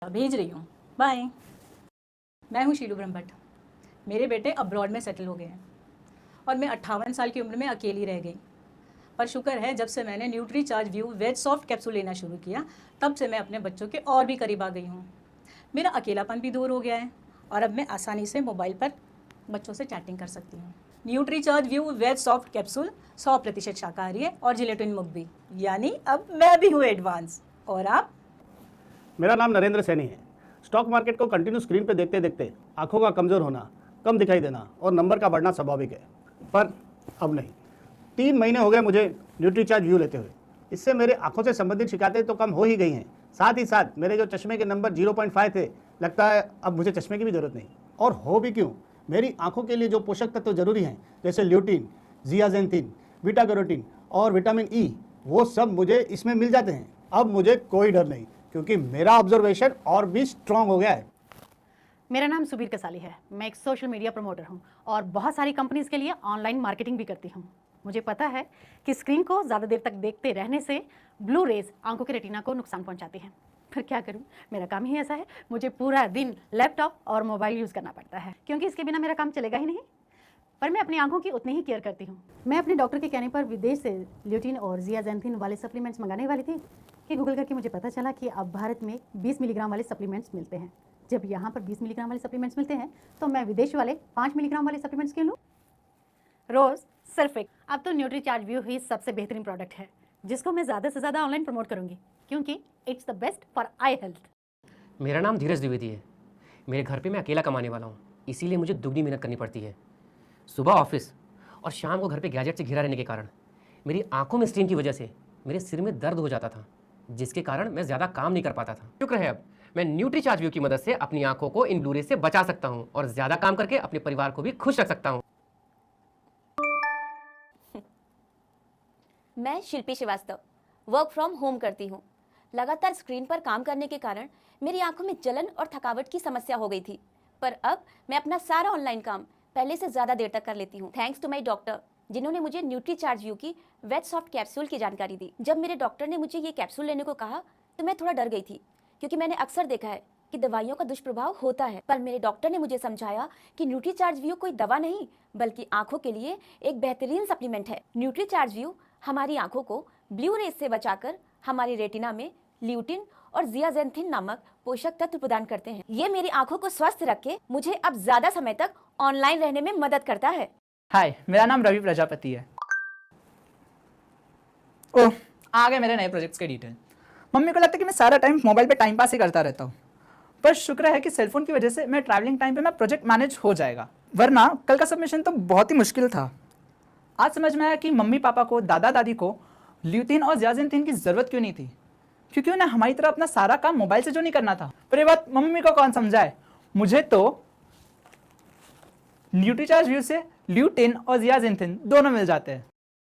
भेज रही हूँ, बाय। मैं हूँ शीलू ब्रह्मभट्ट। मेरे बेटे अब्रॉड में सेटल हो गए हैं और मैं 58 साल की उम्र में अकेली रह गई। पर शुक्र है, जब से मैंने Nutricharge view veg soft capsule लेना शुरू किया, तब से मैं अपने बच्चों के और भी करीब आ गई हूँ। मेरा अकेलापन भी दूर हो गया है और अब मैं आसानी से मोबाइल पर बच्चों से चैटिंग कर सकती हूँ। Nutricharge view veg soft capsule 100% शाकाहारी है और जिलेटिन मुक्त भी, यानी अब मैं भी हूँ एडवांस। और आप? मेरा नाम नरेंद्र सैनी है। स्टॉक मार्केट को कंटिन्यू स्क्रीन पे देखते देखते आंखों का कमज़ोर होना, कम दिखाई देना और नंबर का बढ़ना स्वाभाविक है, पर अब नहीं। 3 महीने हो गए मुझे न्यूट्रीचार्ज व्यू लेते हुए। इससे मेरे आंखों से संबंधित शिकायतें तो कम हो ही गई हैं, साथ ही साथ मेरे जो चश्मे के नंबर 0.5 थे, लगता है अब मुझे चश्मे की भी ज़रूरत नहीं। और हो भी क्यों, मेरी आंखों के लिए जो पोषक तत्व जरूरी हैं, जैसे ल्यूटिन, जियाजेंथिन, बीटा कैरोटीन और विटामिन ई, वो सब मुझे इसमें मिल जाते हैं। अब मुझे कोई डर नहीं, क्योंकि मेरा ऑब्जर्वेशन और भी स्ट्रांग हो गया है। मेरा नाम सुबीर कसाली है। मैं एक सोशल मीडिया प्रमोटर हूँ और बहुत सारी कंपनीज के लिए ऑनलाइन मार्केटिंग भी करती हूँ। मुझे पता है कि स्क्रीन को ज़्यादा देर तक देखते रहने से ब्लू रेज आंखों के रेटिना को नुकसान पहुँचाती हैं। फिर क्या करूँ, मेरा काम ही ऐसा है। मुझे पूरा दिन लैपटॉप और मोबाइल यूज़ करना पड़ता है, क्योंकि इसके बिना मेरा काम चलेगा ही नहीं। पर मैं अपनी आंखों की उतनी ही केयर करती हूँ। मैं अपने डॉक्टर के कहने पर विदेश से ल्यूटिन और जियाजेंथिन वाले सप्लीमेंट्स मंगाने वाली थी कि गूगल करके मुझे पता चला कि अब भारत में 20 मिलीग्राम वाले सप्लीमेंट्स मिलते हैं। जब यहाँ पर 20 मिलीग्राम वाले सप्लीमेंट्स मिलते हैं, तो मैं विदेश वाले 5 मिलीग्राम वाले सप्लीमेंट्स क्यों लूँ? रोज़ सिर्फ एक। अब तो न्यूट्री चार्ज व्यू ही सबसे बेहतरीन प्रोडक्ट है, जिसको मैं ज़्यादा से ज़्यादा ऑनलाइन प्रमोट करूँगी, क्योंकि it's the best for I health. मेरा नाम धीरज द्विवेदी है। मेरे घर पे मैं अकेला कमाने वाला हूँ, इसीलिए मुझे दुगनी मेहनत करनी पड़ती है। सुबह ऑफिस और शाम को घर पे गैजेट से घिरा रहने के कारण मेरी आंखों में स्ट्रेन की वजह से मेरे सिर में दर्द हो जाता था, जिसके कारण मैं ज़्यादा काम नहीं कर पाता था। शुक्र है, अब मैं न्यूट्री चार्ज व्यू की मदद से अपनी आंखों को इन ब्लू रेज से बचा सकता हूँ और ज़्यादा काम करके अपने परिवार को भी खुश रख सकता हूँ। मैं शिल्पी श्रीवास्तव वर्क फ्रॉम होम करती हूँ। लगातार स्क्रीन पर काम करने के कारण मेरी आंखों में जलन और थकावट की समस्या हो गई थी, पर अब मैं अपना सारा ऑनलाइन काम पहले से ज़्यादा देर तक कर लेती हूँ, थैंक्स टू माई डॉक्टर, जिन्होंने मुझे न्यूट्री चार्ज व्यू की वेज सॉफ्ट कैप्सूल की जानकारी दी। जब मेरे डॉक्टर ने मुझे ये कैप्सूल लेने को कहा तो मैं थोड़ा डर गई थी, क्योंकि मैंने अक्सर देखा है कि दवाइयों का दुष्प्रभाव होता है, पर मेरे डॉक्टर ने मुझे समझाया कि न्यूट्री चार्ज व्यू कोई दवा नहीं, बल्कि आंखों के लिए एक बेहतरीन सप्लीमेंट है। न्यूट्री चार्ज व्यू हमारी आंखों को ब्लू रेज से बचाकर हमारी रेटिना में ल्यूटिन और जियाजेंथिन नामक पोषक तत्व प्रदान करते हैं। ये मेरी आंखों को स्वस्थ रख के मुझे अब ज्यादा समय तक ऑनलाइन रहने में मदद करता है। हाय, मेरा नाम रवि प्रजापति है। ओह, आ गए मेरे नए प्रोजेक्ट्स के डिटेल। मम्मी को लगता है कि मैं सारा टाइम मोबाइल पे टाइम पास ही करता रहता हूँ, पर शुक्र है कि सेलफोन की वजह से मैं ट्रैवलिंग टाइम पे मैं प्रोजेक्ट मैनेज हो जाएगा, वरना कल का सबमिशन तो बहुत ही मुश्किल था। आज समझ में आया कि मम्मी पापा को, दादा दादी को ल्यूटिन और जियाजेंथिन की ज़रूरत क्यों नहीं थी, क्योंकि उन्हें हमारी तरह अपना सारा काम मोबाइल से जो नहीं करना था। पर ये बात मम्मी को कौन समझाए, मुझे तो न्यूट्री चार्ज व्यू से ल्यूटिन और जियाजेंथिन दोनों मिल जाते हैं।